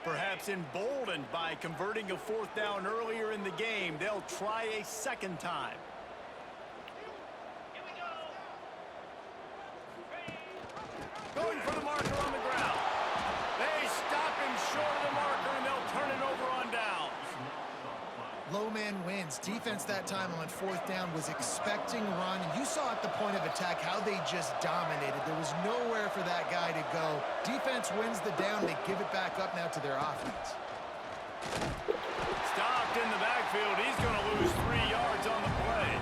Perhaps emboldened by converting a 4th down earlier in the game, they'll try a second time. Going for the marker on the ground. They stop him short of the marker, and they'll turn it over on downs. Low man wins. Defense that time on 4th down was expecting run. You saw at the point of attack how they just dominated. There was nowhere for that guy to go. Defense wins the down. They give it back up now to their offense. Stopped in the backfield. He's going to lose 3 yards on the play.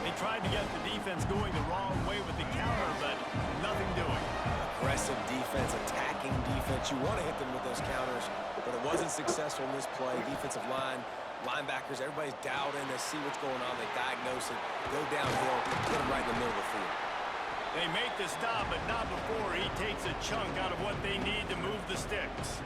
They tried to get the defense going the wrong way with the counter, but nothing doing. Aggressive defense, attacking defense. You want to hit them with those counters, but it wasn't successful in this play. Defensive line, linebackers, everybody's dialed in. They see what's going on. They diagnose it, go downhill, get them right in the middle of the field. They make the stop, but not before he takes a chunk out of what they need to move the sticks.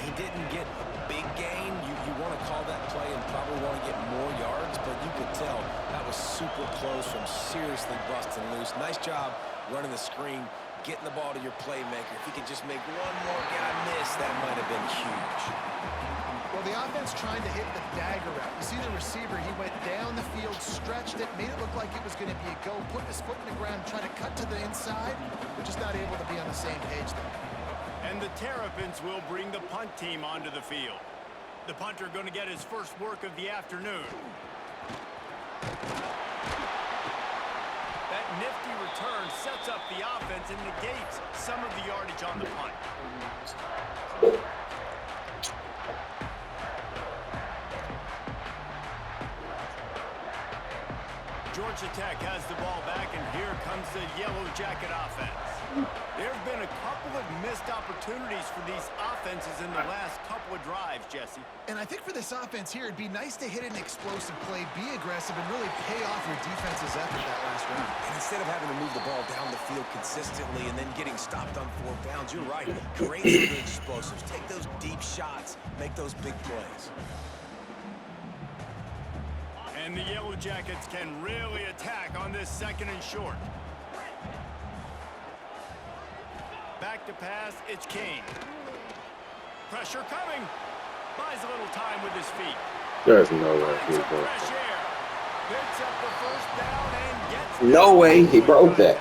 He didn't get a big gain. You want to call that play and probably want to get more yards, but you could tell that was super close from seriously busting loose. Nice job running the screen, getting the ball to your playmaker. If he could just make one more guy miss, that might have been huge. Well, the offense trying to hit the dagger route. You see the receiver, he went down the field, stretched it, made it look like it was going to be a go, put his foot in the ground, trying to cut to the inside, but just not able to be on the same page there. And the Terrapins will bring the punt team onto the field. The punter going to get his first work of the afternoon. That nifty return sets up the offense and negates some of the yardage on the punt. Georgia Tech has the ball back, and here comes the Yellow Jacket offense. There have been a couple of missed opportunities for these offenses in the last couple of drives, Jesse. And I think for this offense here, it'd be nice to hit an explosive play, be aggressive, and really pay off your defense's effort that last round. And instead of having to move the ball down the field consistently and then getting stopped on 4 downs, you're right. Create some of the explosives. Take those deep shots. Make those big plays. And the Yellow Jackets can really attack on this 2nd and short. Back to pass, it's Kane. Pressure coming. Buys a little time with his feet. There's no way he broke Fresh air. Picks up the 1st down and gets No way he broke that.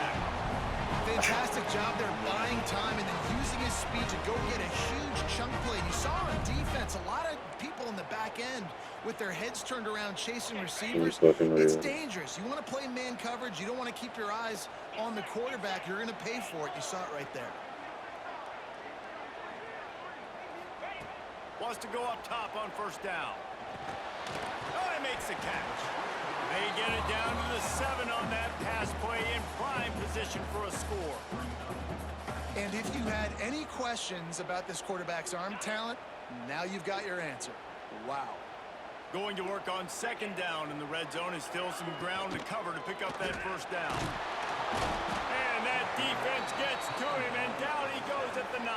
Fantastic job there buying time and then using his speed to go get a huge chunk play. And you saw on defense a lot of people in the back end with their heads turned around chasing receivers. It's dangerous. You want to play man coverage. You don't want to keep your eyes on the quarterback. You're going to pay for it. You saw it right there. Wants to go up top on 1st down. Oh, he makes the catch. They get it down to the 7 on that pass play in prime position for a score. And if you had any questions about this quarterback's arm talent, now you've got your answer. Wow. Going to work on 2nd down in the red zone is still some ground to cover to pick up that 1st down. And that defense gets to him, and down he goes at the 9.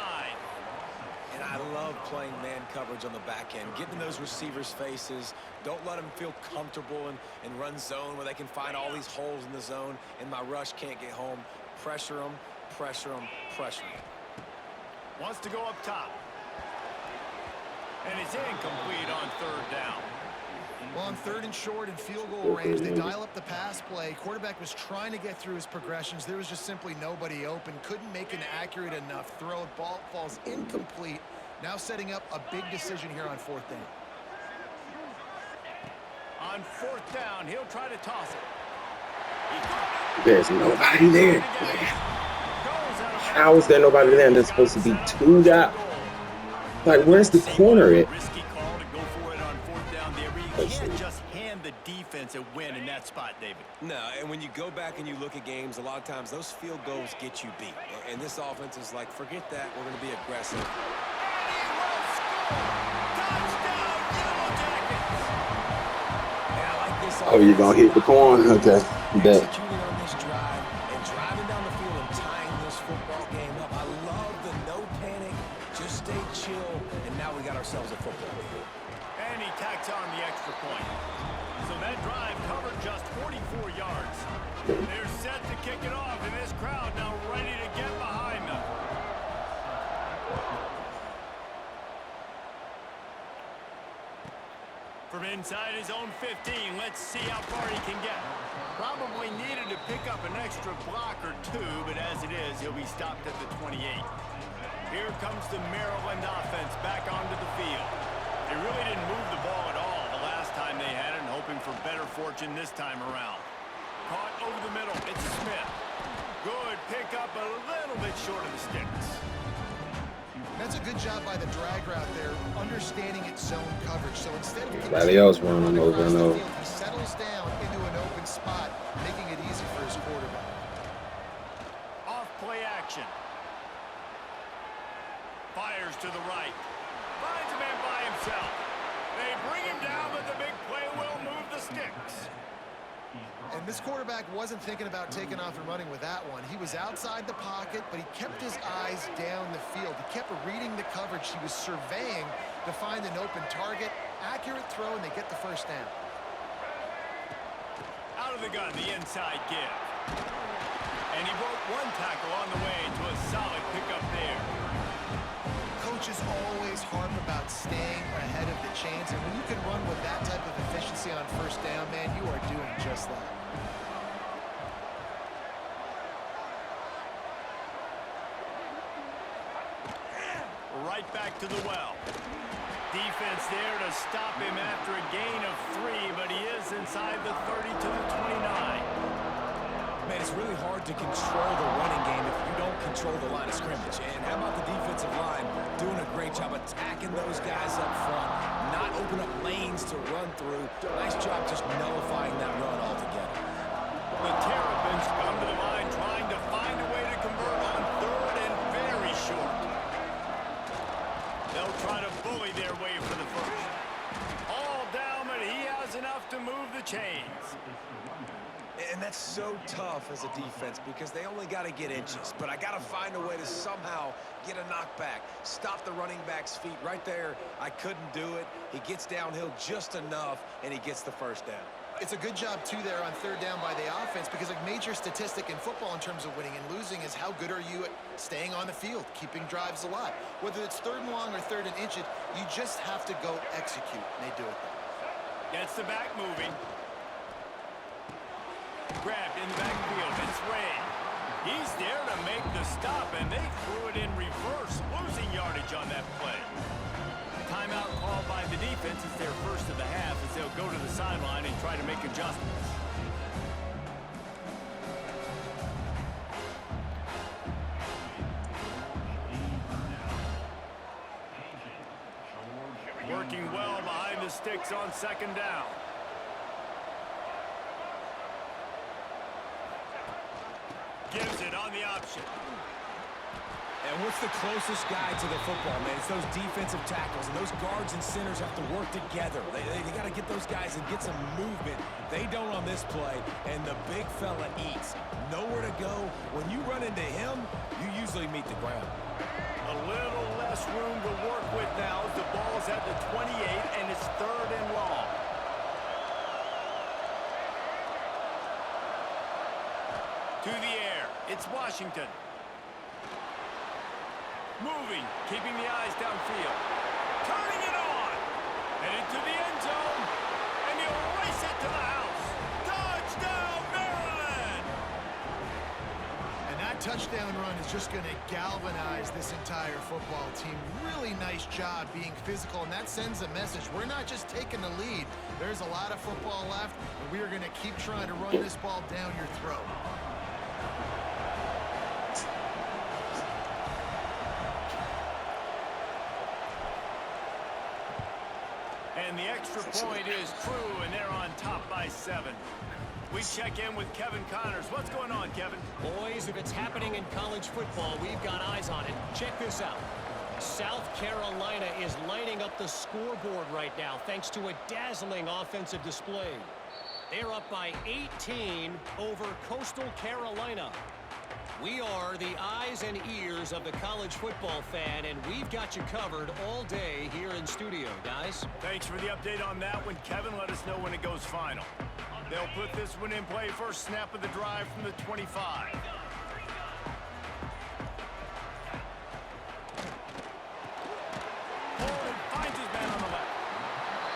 And I love playing man coverage on the back end. Get in those receivers' faces. Don't let them feel comfortable and run zone where they can find all these holes in the zone and my rush can't get home. Pressure them, pressure them, pressure them. Wants to go up top. And it's incomplete on 3rd down. Well, on 3rd and short and field goal range, they dial up the pass play. Quarterback was trying to get through his progressions. There was just simply nobody open. Couldn't make an accurate enough throw. Ball falls incomplete. Now setting up a big decision here on 4th down. On 4th down, he'll try to toss it. There's nobody there. How is there nobody there? And there's supposed to be 2 guys. Like, where's the corner at? Risky call to go for it on 4th down there. You can't just hand the defense a win in that spot, David. No, and when you go back and you look at games, a lot of times those field goals get you beat. And this offense is like, forget that. We're going to be aggressive. Touchdown, Yellow Jackets! Yeah, I like this. Oh, you're going to hit the corn? Okay, bet. Executing on this drive and driving down the field and tying this football game up. I love the no panic, just stay chill, and now we got ourselves a football game. And he tacks on the extra point. So that drive covered just 44 yards. They're set to kick it off, and this crowd now ready to get behind them. From inside his own 15, let's see how far he can get. Probably needed to pick up an extra block or two, but as it is, he'll be stopped at the 28. Here comes the Maryland offense back onto the field. They really didn't move the ball at all the last time they had it, and hoping for better fortune this time around. Caught over the middle. It's Smith. Good pick up, a little bit short of the sticks. That's a good job by the drag route there, understanding its zone coverage. So instead of Somebody else running over and over. he settles down into an open spot, making it easy for his quarterback. Off play action. Fires to the right. Finds a man by himself. They bring him down, but the big play will move the sticks. And this quarterback wasn't thinking about taking off and running with that one. He was outside the pocket, but he kept his eyes down the field. He kept reading the coverage. He was surveying to find an open target. Accurate throw, and they get the first down. Out of the gun, the inside give. And he broke one tackle on the way to a solid pickup there. Coaches always harp about staying ahead of the chains, and when you can run with that type of efficiency on first down, man, you are doing just that. Right back to the well. Defense there to stop him after a gain of 3, but he is inside the 30 to the 29. Man, it's really hard to control the running game if you don't control the line of scrimmage. And how about the defensive line doing a great job attacking those guys up front, not open up lanes to run through. Nice job just nullifying that run altogether. The Terrapins come to the line trying to find a way to convert on 3rd and very short. They'll try to bully their way for the first. All down, but he has enough to move the chains. And that's so tough as a defense because they only got to get inches. But I got to find a way to somehow get a knockback, stop the running back's feet right there. I couldn't do it. He gets downhill just enough, and he gets the first down. It's a good job, too, there on 3rd down by the offense, because a major statistic in football in terms of winning and losing is how good are you at staying on the field, keeping drives alive. Whether it's 3rd and long or 3rd and inches, you just have to go execute, and they do it there. Gets the back moving. Grabbed in the backfield. It's Ray. He's there to make the stop, and they threw it in reverse, losing yardage on that play. Timeout called by the defense is their first of the half as they'll go to the sideline and try to make adjustments. Working well behind the sticks on 2nd down. Gives it on the option. And what's the closest guy to the football, man? It's those defensive tackles, and those guards and centers have to work together. They got to get those guys and get some movement. They don't on this play, and the big fella eats. Nowhere to go. When you run into him, you usually meet the ground. A little less room to work with now as the ball's at the 28, and it's 3rd and long. To the air. It's Washington. Moving, keeping the eyes downfield. Turning it on. And into the end zone. And he'll race it to the house. Touchdown, Maryland! And that touchdown run is just going to galvanize this entire football team. Really nice job being physical, and that sends a message. We're not just taking the lead. There's a lot of football left, and we are going to keep trying to run this ball down your throat. And the extra point is true, and they're on top by 7. We check in with Kevin Connors. What's going on, Kevin? Boys, if it's happening in college football, we've got eyes on it. Check this out. South Carolina is lighting up the scoreboard right now thanks to a dazzling offensive display. They're up by 18 over Coastal Carolina. We are the eyes and ears of the college football fan, and we've got you covered all day here in studio, guys. Thanks for the update on that one, Kevin. Let us know when it goes final. They'll put this one in play. First snap of the drive from the 25. Finds his man on the left.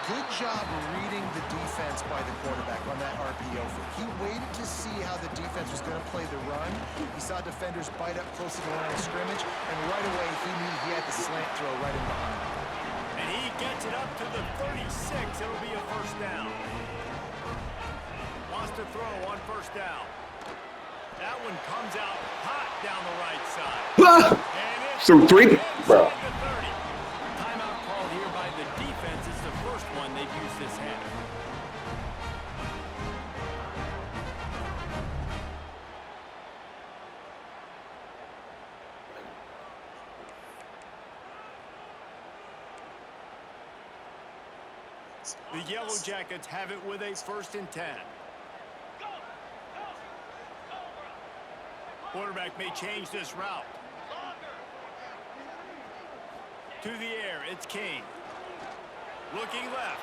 Good job reading the defense by the quarterback on that RPO. He waited to see how the defense was going to play the run. He saw defenders bite up close to the line of scrimmage, and right away he knew he had the slant throw right in behind him. And he gets it up to the 36. It'll be a first down. Wants to throw on first down. That one comes out hot down the right side. And it's So three, bro. inside the 30. Timeout called here by the defense. It's the first one they've used this half. The Yellow Jackets have it with a 1st and 10. Quarterback may change this route. To the air, it's King. Looking left.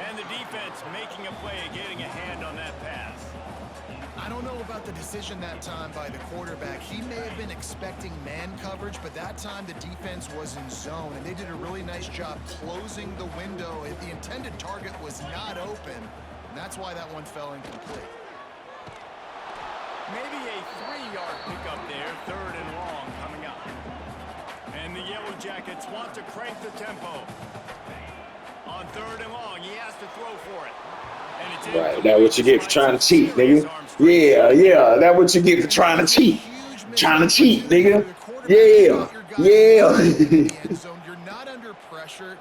And the defense making a play, getting a hand on that pass. I don't know about the decision that time by the quarterback. He may have been expecting man coverage, but that time the defense was in zone, and they did a really nice job closing the window. The intended target was not open, and that's why that one fell incomplete. Maybe a 3-yard pickup there, 3rd and long coming up. And the Yellow Jackets want to crank the tempo. On 3rd and long, he has to throw for it. And it's Right, that's what you get for trying to cheat, nigga. Yeah, that's what you get for trying to cheat. Trying to cheat, nigga. Yeah. You're not under pressure.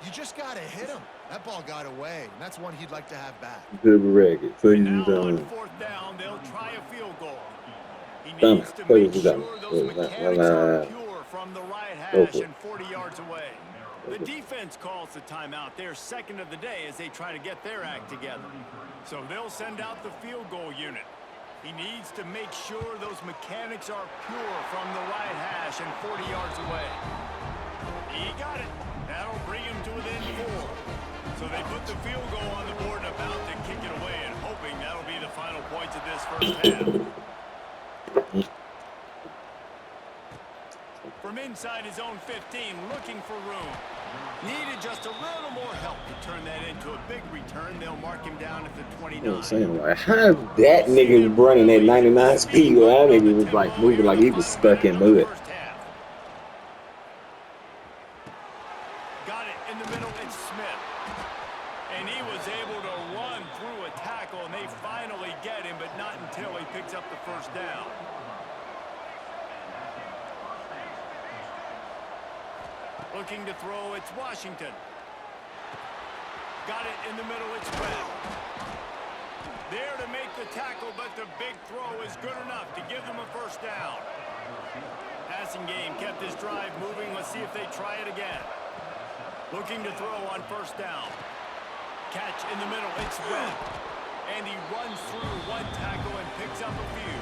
You just got to hit him. That ball got away, and that's one he'd like to have back. Good record. Please Now on don't. 4th down, they'll try a field goal. He Done. needs to Please make don't. sure those mechanics are pure from the right hash and 40 yards away. The defense calls the timeout, their 2nd of the day, as they try to get their act together. So they'll send out the field goal unit. He needs to make sure those mechanics are pure from the right hash and 40 yards away. He got it. That'll bring him to within 4. So they put the field goal on the board and about to kick it away, and hoping that'll be the final points of this 1st half. From inside his own 15, looking for room. Needed just a little more help to turn that into a big return. They'll mark him down at the 29. You know what I'm saying? Like, how that nigga was running at 99 speed, well, that nigga was like moving like he was stuck in mud. Got it in the middle, it's Smith. And he was able to run through a tackle, and they finally get him, but not until he picks up the 1st down. Looking to throw, it's Washington. Got it in the middle, it's Webb. There to make the tackle, but the big throw is good enough to give them a 1st down. Passing game kept his drive moving. Let's see if they try it again. Looking to throw on 1st down. Catch in the middle, it's Webb. And he runs through one tackle and picks up a few.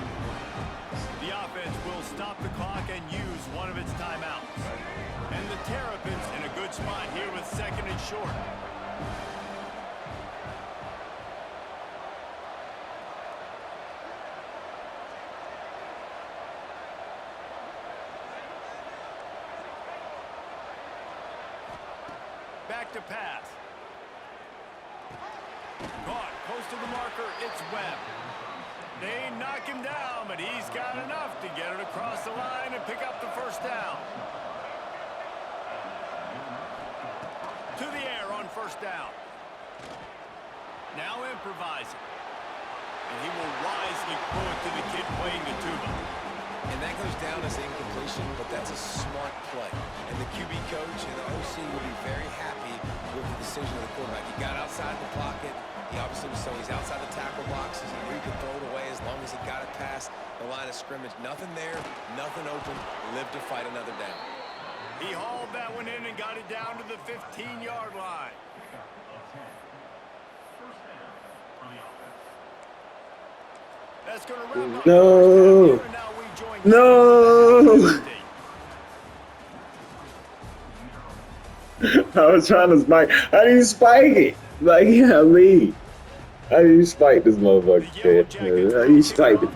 The offense will stop the clock and use one of its timeouts. And the Terrapins in a good spot here with 2nd and short. Back to pass. Caught close to the marker, it's Webb. They knock him down, but he's got enough to get it across the line and pick up the 1st down. To the air on 1st down. Now improvising. And he will wisely throw it to the kid playing the tuba. And that goes down as incompletion, but that's a smart play. And the QB coach and the OC will be very happy with the decision of the quarterback. He got outside the pocket. He obviously was so he's outside the tackle boxes, and he could throw it away as long as he got it past the line of scrimmage. Nothing there, nothing open. Live to fight another down. He hauled that one in and got it down to the 15-yard line. That's going to wrap up. No. No. I was trying to spike. How do you spike it? Like, yeah, leave. How do you spike this motherfucker? How do you spike it?